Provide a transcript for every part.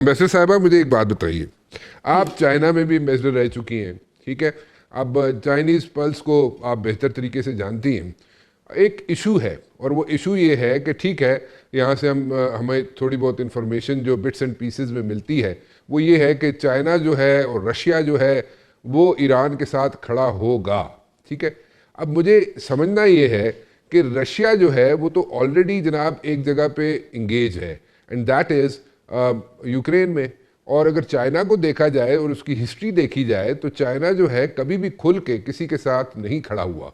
वैसे साहिबा मुझे एक बात बताइए। आप चाइना में भी एम्बेसडर रह चुकी हैं, ठीक है। अब चाइनीज़ पल्स को आप बेहतर तरीके से जानती हैं। एक इशू है और वो इशू ये है कि ठीक है, यहाँ से हमें थोड़ी बहुत इंफॉर्मेशन जो बिट्स एंड पीसेस में मिलती है वो ये है कि चाइना जो है और रशिया जो है वो ईरान के साथ खड़ा होगा, ठीक है। अब मुझे समझना ये है कि रशिया जो है वो तो ऑलरेडी जनाब एक जगह पे इंगेज है, एंड दैट इज़ यूक्रेन में। और अगर चाइना को देखा जाए और उसकी हिस्ट्री देखी जाए तो चाइना जो है कभी भी खुल के किसी के साथ नहीं खड़ा हुआ।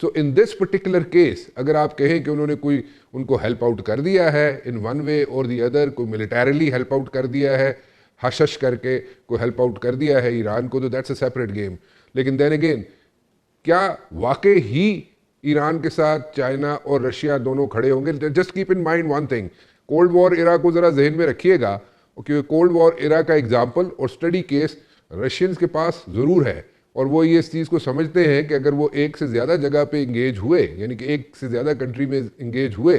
तो इन दिस पर्टिकुलर केस अगर आप कहें कि उन्होंने कोई उनको हेल्प आउट कर दिया है इन वन वे और दी अदर, कोई मिलिटरली हेल्प आउट कर दिया है, हशश करके कोई हेल्प आउट कर दिया है ईरान को, तो दैट्स अ सेपरेट गेम। लेकिन देन अगेन, क्या वाकई ही ईरान के साथ चाइना और रशिया दोनों खड़े होंगे? Just keep in mind one thing, cold war era को ज़रा जहन में रखिएगा, क्योंकि कोल्ड वॉर इरा का एग्जाम्पल और स्टडी केस रशियंस के पास ज़रूर है। और वो ये इस चीज़ को समझते हैं कि अगर वो एक से ज़्यादा जगह पे इंगेज हुए, यानी कि एक से ज़्यादा कंट्री में इंगेज हुए,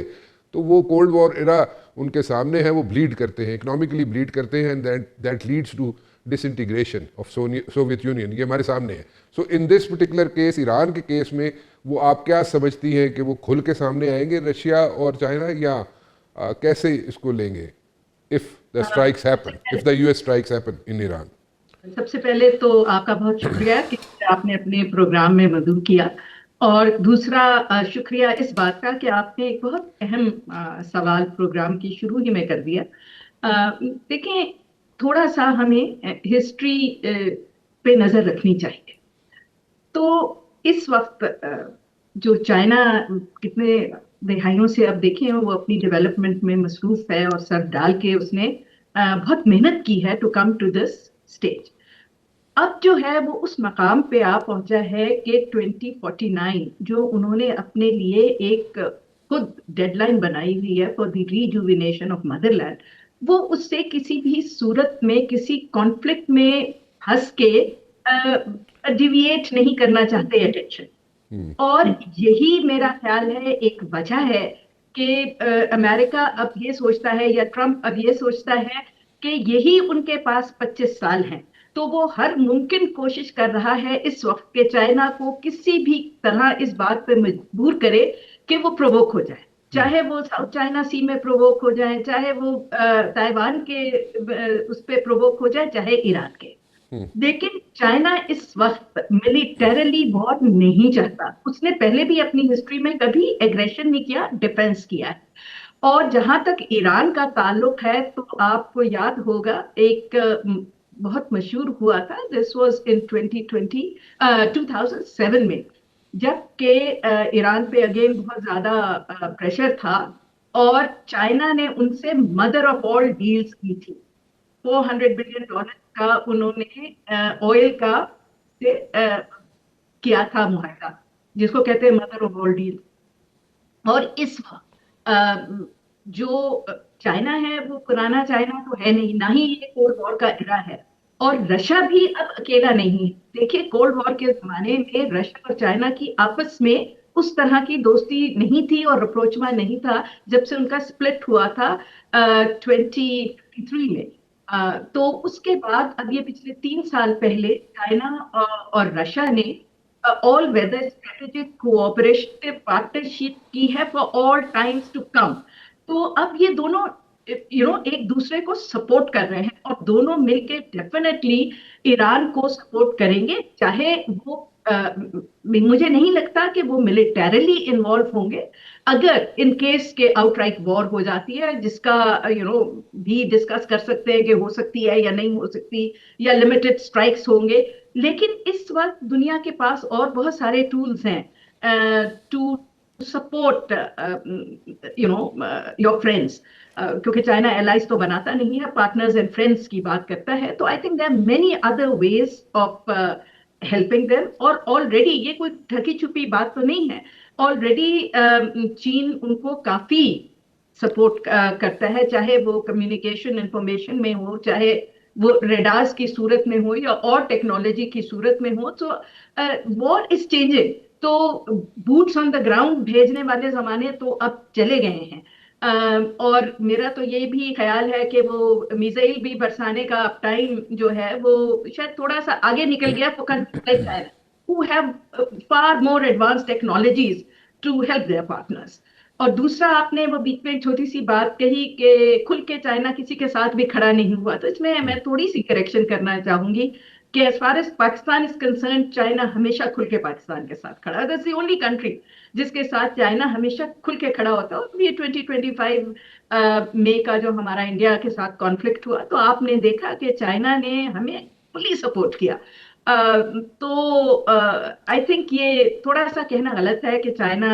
तो वो कोल्ड वॉर इरा उनके सामने है, वो ब्लीड करते हैं, इकोनॉमिकली ब्लीड करते हैं, and that leads to disintegration of Soviet Union. ये हमारे सामने है। So in this particular case, Iran के केस में, वो आप क्या समझती हैं कि वो खुल के सामने आएंगे रशिया और चाइना, या कैसे इसको लेंगे if the strikes happen, if the US strikes happen in Iran? सबसे पहले तो आपका बहुत शुक्रिया कि आपने अपने प्रोग्राम में मदद किया। और दूसरा शुक्रिया इस बात का कि आपने एक बहुत अहम सवाल प्रोग्राम की शुरू ही में कर दिया। देखें, थोड़ा सा हमें हिस्ट्री पे नजर रखनी चाहिए। तो इस वक्त जो चाइना कितने दहाइयों से, अब देखें, वो अपनी डेवलपमेंट में मसरूफ है और सर डाल के उसने बहुत मेहनत की है to come to this stage. अब जो है वो उस मकाम पे आ पहुंचा है कि 2049 जो उन्होंने अपने लिए एक खुद डेडलाइन बनाई हुई है फॉर द रीजुविनेशन ऑफ मदरलैंड, वो उससे किसी भी सूरत में किसी कॉन्फ्लिक्ट में फंस के डिविएट नहीं करना चाहते अटेंशन। और यही मेरा ख्याल है एक वजह है कि अमेरिका अब ये सोचता है, या ट्रम्प अब ये सोचता है कि यही उनके पास 25 साल हैं। तो वो हर मुमकिन कोशिश कर रहा है इस वक्त के चाइना को किसी भी तरह इस बात पे मजबूर करे कि वो प्रोवोक हो जाए, चाहे वो साउथ चाइना सी में प्रोवोक हो जाए, चाहे वो ताइवान के उस पे प्रोवोक हो जाए, चाहे ईरान के। लेकिन चाइना इस वक्त मिलिटरली वॉर नहीं चाहता। उसने पहले भी अपनी हिस्ट्री में कभी एग्रेशन नहीं किया, डिफेंस किया है। और जहां तक ईरान का ताल्लुक है, तो आपको याद होगा एक बहुत मशहूर हुआ था, दिस वाज इन 2007 में, जबकि ईरान पे अगेन बहुत ज्यादा प्रेशर था और चाइना ने उनसे मदर ऑफ ऑल डील्स की थी। $400 बिलियन का उन्होंने ऑयल का से किया था मुआहदा, जिसको कहते हैं मदर ऑफ ऑल डील। और इस वक्त जो चाइना है वो पुराना चाइना तो है नहीं, ना ही ये कोल्ड वॉर का इरा है। और रशिया भी अब अकेला नहीं है। देखिए, कोल्ड वॉर के जमाने में रशिया और चाइना की आपस में उस तरह की दोस्ती नहीं थी और अप्रोचमा नहीं था जब से उनका स्प्लिट हुआ था 2023 में। तो उसके बाद अब ये पिछले 3 साल पहले चाइना और रशिया ने all weather strategic cooperative partnership की है for all times to come. तो अब ये दोनों एक दूसरे को सपोर्ट कर रहे हैं और दोनों मिलके डेफिनेटली ईरान को सपोर्ट करेंगे, चाहे वो मुझे नहीं लगता कि वो मिलिटरली इन्वॉल्व होंगे। अगर इन केस के आउटराइट वॉर हो जाती है, जिसका भी डिस्कस कर सकते हैं कि हो सकती है या नहीं हो सकती, या लिमिटेड स्ट्राइक्स होंगे। लेकिन इस वक्त दुनिया के पास और बहुत सारे टूल्स हैं टू सपोर्ट योर फ्रेंड्स, क्योंकि चाइना एलाइज तो बनाता नहीं है, पार्टनर्स एंड फ्रेंड्स की बात करता है। तो I think there are many other ways of helping them. और ऑलरेडी ये कोई ढकी छुपी बात तो नहीं है, ऑलरेडी चीन उनको काफी सपोर्ट करता है, चाहे वो कम्युनिकेशन इंफॉर्मेशन में हो, चाहे वो रेडार्स की सूरत में हो, या और टेक्नोलॉजी की सूरत में हो। तो वॉर इज चेंजिंग। तो बूट्स ऑन द ग्राउंड भेजने वाले जमाने तो अब चले गए हैं। और मेरा तो ये भी ख्याल है कि वो मिसाइल भी बरसाने का टाइम जो है वो शायद थोड़ा सा आगे निकल गया for countries like China who have far more advance technologies to help their partners. और दूसरा, आपने वो बीच में एक छोटी सी बात कही कि खुल के चाइना किसी के साथ भी खड़ा नहीं हुआ, तो इसमें मैं थोड़ी सी करेक्शन करना चाहूंगी कि as far as Pakistan is concern, China हमेशा खुल के पाकिस्तान के साथ खड़ा है। दैट्स द ओनली कंट्री जिसके साथ चाइना हमेशा खुल के खड़ा होता है। और ये 2025 मई का जो हमारा इंडिया के साथ कॉन्फ्लिक्ट हुआ, तो आपने देखा कि चाइना ने हमें फुली सपोर्ट किया। तो आई थिंक ये थोड़ा सा कहना गलत है कि चाइना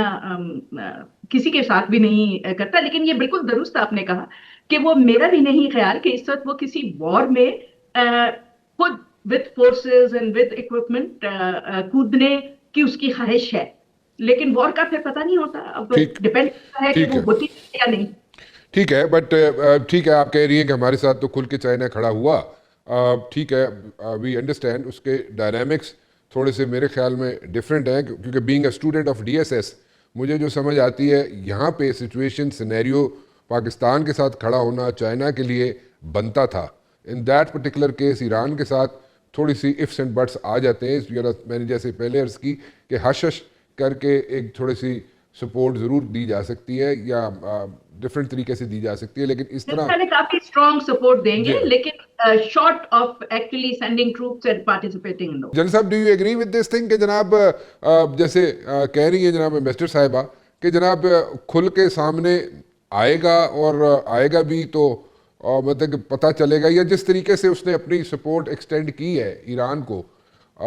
किसी के साथ भी नहीं करता, लेकिन ये बिल्कुल दुरुस्त आपने कहा कि वो, मेरा भी नहीं ख्याल कि इस वक्त वो किसी वॉर में खुद with forces and with equipment कूदने की उसकी ख्वाहिश है। लेकिन वॉर का फिर पता नहीं होता, अब ठीक। डिपेंड करता है कि ठीक वो है। होती है या नहीं। ठीक है, बट ठीक है, आप कह रही हैं कि हमारे साथ तो खुल के चाइना खड़ा हुआ। ठीक है, वी अंडरस्टैंड उसके डायनामिक्स थोड़े से मेरे ख्याल में डिफरेंट हैं, क्योंकि being a student of DSS मुझे जो समझ आती है यहाँ पे सिचुएशन सिनेरियो पाकिस्तान के साथ खड़ा होना चाइना के लिए बनता था। In that particular case Iran के साथ थोड़ी सी इफ्स एंड बट्स आ जाते हैं। मैंने जैसे पहले अर्ज की कि हश हश करके एक थोड़ी सी सपोर्ट ज़रूर दी जा सकती है, या डिफरेंट तरीके से दी जा सकती है, लेकिन इस तरह पहले काफी स्ट्रॉन्ग सपोर्ट जी। देंगे, लेकिन short of actually sending troops and participating in. General साहब, do you agree with this thing कि जनाब जैसे कह रही है जनाब एम्बेसडर साहिबा कि जनाब खुल के सामने आएगा, और आएगा भी तो मतलब कि पता चलेगा, या जिस तरीके से उसने अपनी सपोर्ट एक्सटेंड की है ईरान को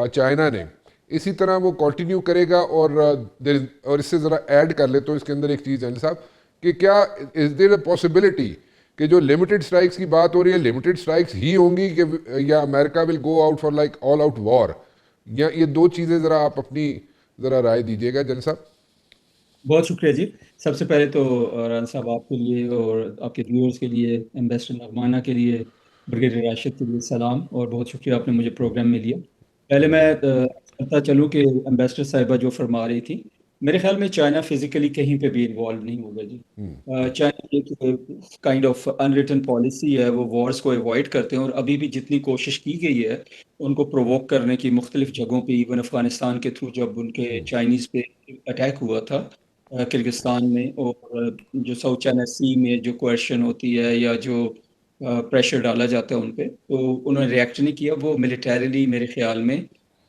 चाइना ने, इसी तरह वो कंटिन्यू करेगा। और इससे ज़रा ऐड कर ले तो इसके अंदर एक चीज़ जनरल साहब कि क्या इज देयर अ पॉसिबिलिटी कि जो लिमिटेड स्ट्राइक्स की बात हो रही है, लिमिटेड स्ट्राइक्स ही होंगी, कि या America will go out for like all out war, या ये दो चीज़ें ज़रा आप अपनी ज़रा राय दीजिएगा जनरल साहब। बहुत शुक्रिया जी। सबसे पहले तो राना साहब आपके लिए और आपके व्यूअर्स के लिए, एम्बेसडर नगमाना के लिए, ब्रिगेडियर राशिद के लिए सलाम, और बहुत शुक्रिया आपने मुझे प्रोग्राम में लिया। पहले मैं बताता चलूँ कि एम्बेसडर साहिबा जो फरमा रही थी, मेरे ख्याल में चाइना फिजिकली कहीं पे भी इन्वॉल्व नहीं होगा जी। चाइना की एक काइंड ऑफ अनरिटन पॉलिसी है, वो वॉर्स को अवॉइड करते हैं, और अभी भी जितनी कोशिश की गई है उनको प्रोवोक करने की मुख्तलिफ जगहों पे, इवन अफगानिस्तान के थ्रू जब उनके चाइनीज़ पे अटैक हुआ था किर्गिस्तान में, और जो साउथ चाइना सी में जो क्वेश्चन होती है या जो प्रेशर डाला जाता है उन पे, तो उन्होंने रिएक्ट नहीं किया। वो मिलिटरीली मेरे ख्याल में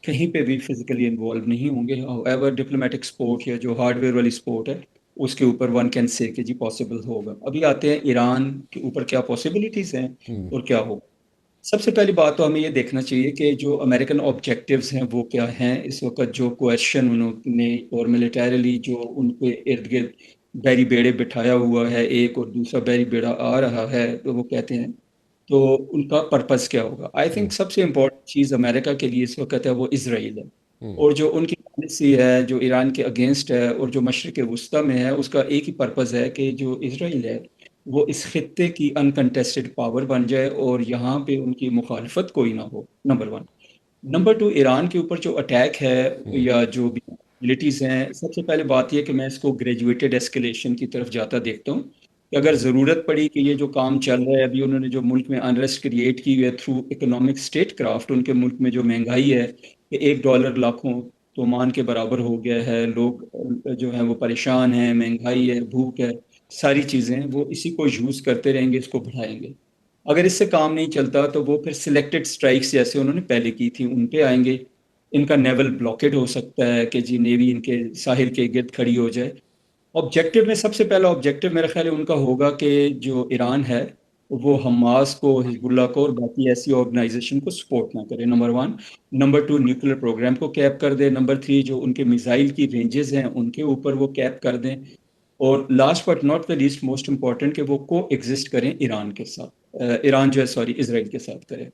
कहीं पे भी फिजिकली इन्वॉल्व नहीं होंगे। एवर डिप्लोमेटिक सपोर्ट या जो हार्डवेयर वाली सपोर्ट है उसके ऊपर वन कैन से कि जी पॉसिबल होगा। अभी आते हैं ईरान के ऊपर क्या पॉसिबिलिटीज़ हैं और क्या होगा। सबसे पहली बात तो हमें ये देखना चाहिए कि जो अमेरिकन ऑब्जेक्टिव्स हैं वो क्या हैं इस वक्त। जो क्वेश्चन उन्होंने और मिलिटरीली जो उनके इर्द गिर्द बैरी बेड़े बिठाया हुआ है एक, और दूसरा बैरी बेड़ा आ रहा है, तो वो कहते हैं, तो उनका पर्पस क्या होगा। आई थिंक सबसे इम्पोर्टेंट चीज़ अमेरिका के लिए इस वक्त है वो इसराइल है, और जो उनकी पॉलिसी है जो ईरान के अगेंस्ट है और जो मशरिक वस्ता में है, उसका एक ही पर्पस है कि जो इसराइल है वो इस खित्ते की अनकंटेस्टेड पावर बन जाए और यहाँ पे उनकी मुखालफत कोई ना हो, number one. Number to, Iran के ऊपर जो अटैक है या जो भी पॉसिबिलिटीज़ हैं, सबसे पहले बात यह कि मैं इसको ग्रेजुएटेड एस्केलेशन की तरफ जाता देखता हूँ कि अगर ज़रूरत पड़ी कि ये जो काम चल रहा है अभी, उन्होंने जो मुल्क में अनरेस्ट क्रिएट की हुई है थ्रू इकोनॉमिक स्टेट क्राफ्ट, उनके मुल्क में जो महंगाई है कि $1 लाखों तो मान के बराबर हो गया है, लोग जो है वो परेशान हैं, महंगाई है, भूख है, सारी चीज़ें वो इसी को यूज़ करते रहेंगे, इसको बढ़ाएंगे। अगर इससे काम नहीं चलता तो वो फिर सिलेक्टेड स्ट्राइक्स जैसे उन्होंने पहले की थी उन पे आएंगे। इनका नेवल ब्लॉकेड हो सकता है कि जी नेवी इनके साहिल के गिर्द खड़ी हो जाए। ऑब्जेक्टिव में सबसे पहला ऑब्जेक्टिव मेरा ख्याल है उनका होगा कि जो ईरान है वो हमास को, हिजबुल्लाह को और बाकी ऐसी ऑर्गेनाइजेशन को सपोर्ट ना करे, number one. Number two, nuclear program को कैप कर दे। नंबर थ्री, जो उनके मिसाइल की रेंजेस हैं उनके ऊपर वो कैप कर दें। और last but not the least most important कि वो को एग्जिस्ट करें ईरान के साथ, ईरान जो है सॉरी इसराइल के साथ करें।